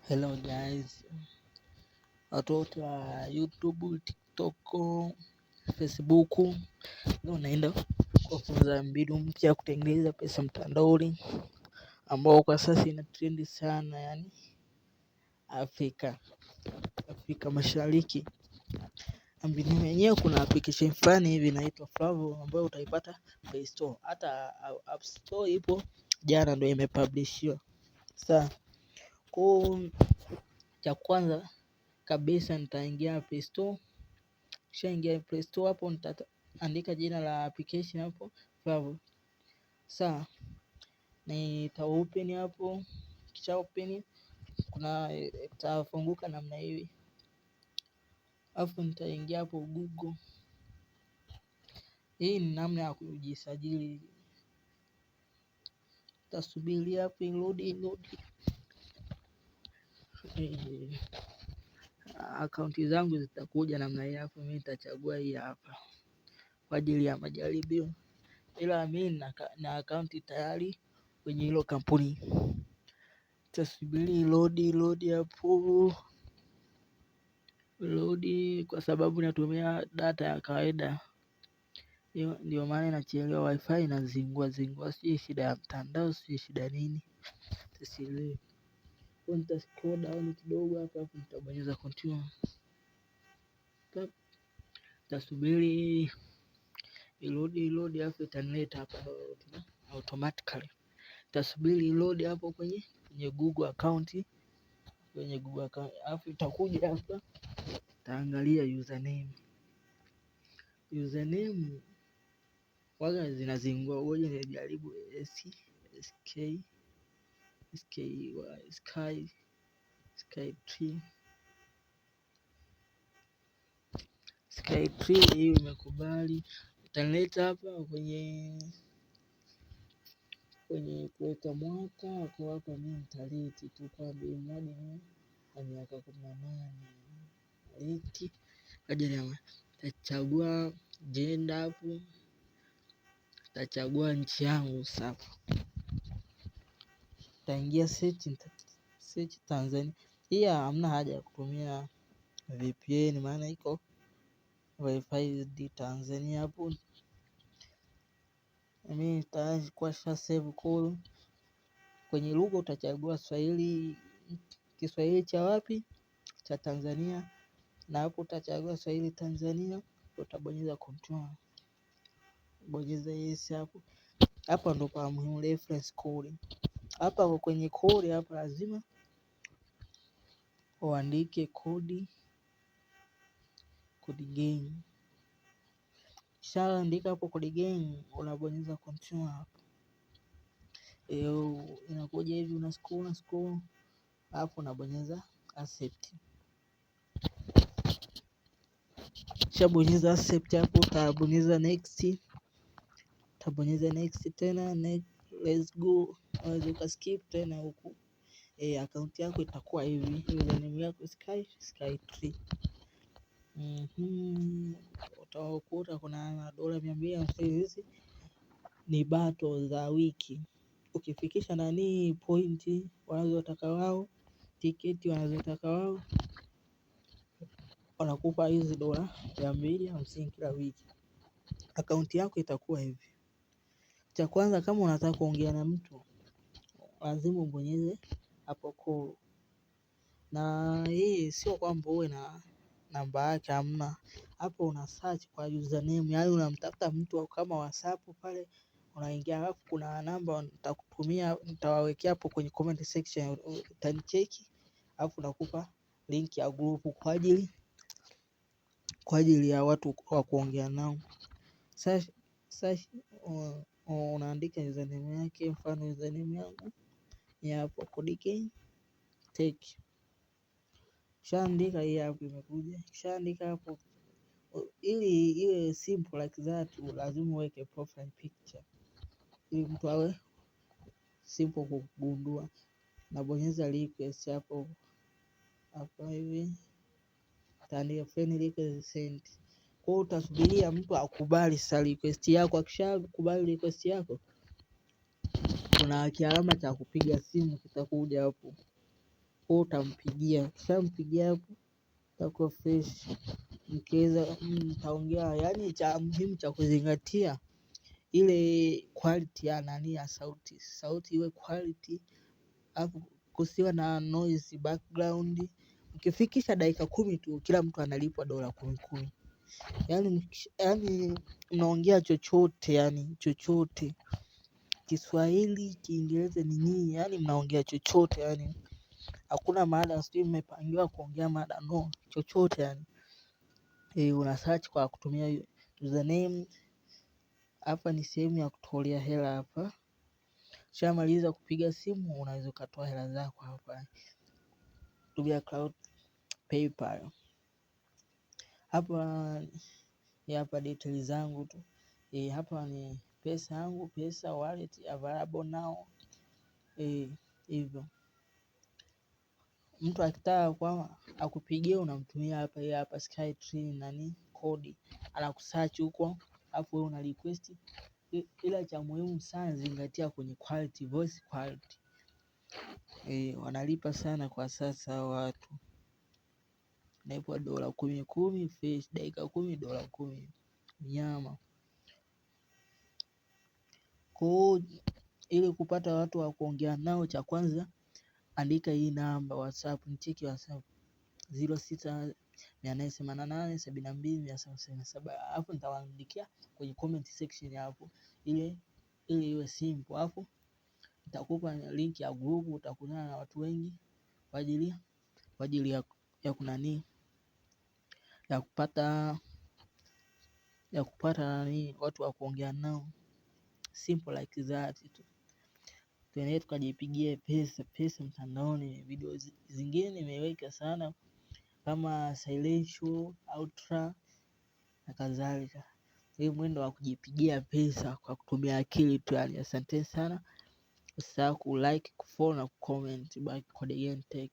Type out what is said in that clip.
Hello guys, watu wote wa YouTube, TikTok, Facebook. Leo naenda kufunza mbinu mpya ya kutengeneza pesa mtandaoni ambao kwa sasa ina trend sana, yani Afrika Mashariki. Mbinu yenyewe, kuna application fulani hivi inaitwa Flavo ambayo utaipata Play Store, hata App Store ipo, jana ndio imepublishiwa. Sasa kwa cha kwanza kabisa nitaingia Play Store. Kishaingia Play Store hapo nitaandika jina la application hapo Flavo. Sasa nita open hapo, kisha open kuna itafunguka namna hivi. Alafu nitaingia hapo Google. Hii ni namna ya kujisajili. Tasubiri hapo load. Akaunti zangu zitakuja namna hii hapo, mimi nitachagua hii hapa kwa ajili ya majaribio, ila mimi na akaunti tayari kwenye hilo kampuni. Tasubiri load hapo, load kwa sababu natumia data ya kawaida, ndio maana inachelewa. Wifi inazingua, sijui shida ya mtandao, sijui shida nini, sielewi. Nita scroll down kidogo hapa, nitabonyeza continue. Tasubiri load hapo, itanileta hapa automatically. Tasubiri load hapo kwenye Google account, alafu itakuja hapa, taangalia username waga zinazingua. Ngoja nijaribu Sky3. Hiyo imekubali. Utanileta hapa kwenye kuweka mwaka kwa hapa, mimi nitaleti tu kwa mradi na miaka 18 leti ajili ya tachagua gender hapo, tachagua nchi yangu. Sasa taingia search Tanzania. Hii hamna haja ya kutumia VPN, maana iko Wi-Fi Tanzania hapo. Mimi nitakuwa save call. Kwenye lugha utachagua Kiswahili cha wapi, cha Tanzania, na hapo utachagua Swahili Tanzania, utabonyeza continue, bonyeza yes hapo. Hapa ndo pa muhimu, reference code. Hapa kwenye code hapa lazima uandike code gain. Kisha andika hapo code gain, unabonyeza continue hapo. Inakuja hivi, una scroll hapo, unabonyeza accept. Kisha bonyeza accept hapo, utabonyeza next. Tena next, let's go. Unaweza ukaskip tena huku. Account yako itakuwa hivi, username yako Sky3. Utakuta kuna $250. Hizi ni battle za wiki. Ukifikisha nani pointi wanazotaka wao, tiketi wanazotaka wao, wanakupa hizi $250 kila wiki. Akaunti yako itakuwa hivi. Cha kwanza, kama unataka kuongea na mtu, lazima ubonyeze hapo call. Na hii sio kwamba uwe na namba yake, hamna. Hapo una search kwa username, yaani unamtafuta mtu kama WhatsApp pale, unaingia. Alafu kuna namba nitakutumia, nitawawekea hapo kwenye comment section, utanicheki. Alafu nakupa link ya group kwa ajili ya watu wa kuongea nao. Sasa unaandika username yake, mfano username yangu ni hapo code gain tech. Kishaandika hii hapo, imekuja. Kishaandika hapo, ili iwe simple like that, lazima uweke profile picture ili mtu awe simple kugundua. Nabonyeza request hapo hivi, taandika friend request sent. Kwa utasubiria mtu akubali sa request yako. Akishakubali request yako, kuna kialama cha kupiga simu kitakuja hapo. utampigia, kishampigia hapo itakuwa fresh, mkiweza mtaongea. Yani cha muhimu cha kuzingatia ile quality ya nani ya sauti iwe quality, alafu kusiwa na noise background. Ukifikisha dakika 10 tu kila mtu analipwa $10. Yani mnaongea chochote, yani chochote, Kiswahili, Kiingereza ni nyinyi, yani mnaongea chochote, yani hakuna mada sijui mmepangiwa kuongea mada, no, chochote yani. Una search kwa kutumia username. Hapa ni sehemu ya kutolea hela hapa. Shamaliza kupiga simu unaweza ukatoa hela zako hapa kutumia cloud, PayPal. Hapa details zangu tu. Hapa ni pesa yangu, pesa wallet available now. Hivyo mtu akitaka kwa akupigie unamtumia hapa Skytree nani kodi, anakusearch huko alafu wewe una request. Ila cha muhimu sana zingatia kwenye quality, voice quality. Wanalipa sana kwa sasa watu. Naipwa $10 fresh, dakika 10 $10 nyama. Kwa ili kupata watu wa kuongea nao, cha kwanza andika hii namba WhatsApp, nicheki WhatsApp 0688872777. Hapo nitawaandikia kwenye comment section hapo, ili iwe simple. Hapo nitakupa link ya group, utakutana na watu wengi kwa ajili ya kunani ya kupata nani watu wa kuongea nao, simple like that tu. Tuendelee tukajipigie pesa mtandaoni. Video zingine nimeweka sana kama Silentio, Ultra na kadhalika. Hii mwendo wa kujipigia pesa kwa kutumia akili tu yani. Asante sana. Usisahau ku like, kufollow na kucomment. Back Code Again Tech.